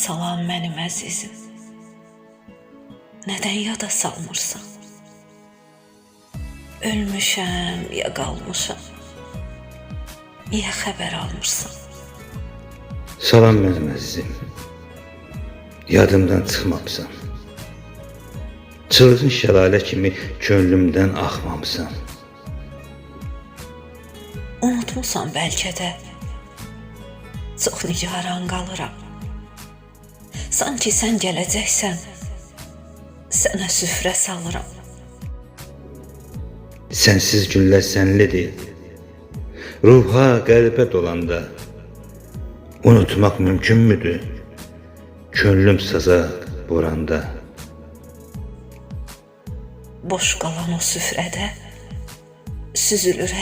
Salam mənim əzizim, nədən yada salmırsan? Ölmüşəm ya qalmışam, niyə xəbər almırsan? Salam mənim əzizim, yadımdan çıxmamısan. Çılğın şəlalə kimi könlümdən axmamısan. Unutmusan bəlkə də, çox nigaran qalıram. Sanki sən gələcəksən, sənə süfrə salıram. Sənsiz günlər sənlidir, ruha, qəlbə dolanda. Unutmaq mümkün müdür, könlüm sazaq boranda. Boş qalan o süfrədə süzülür hər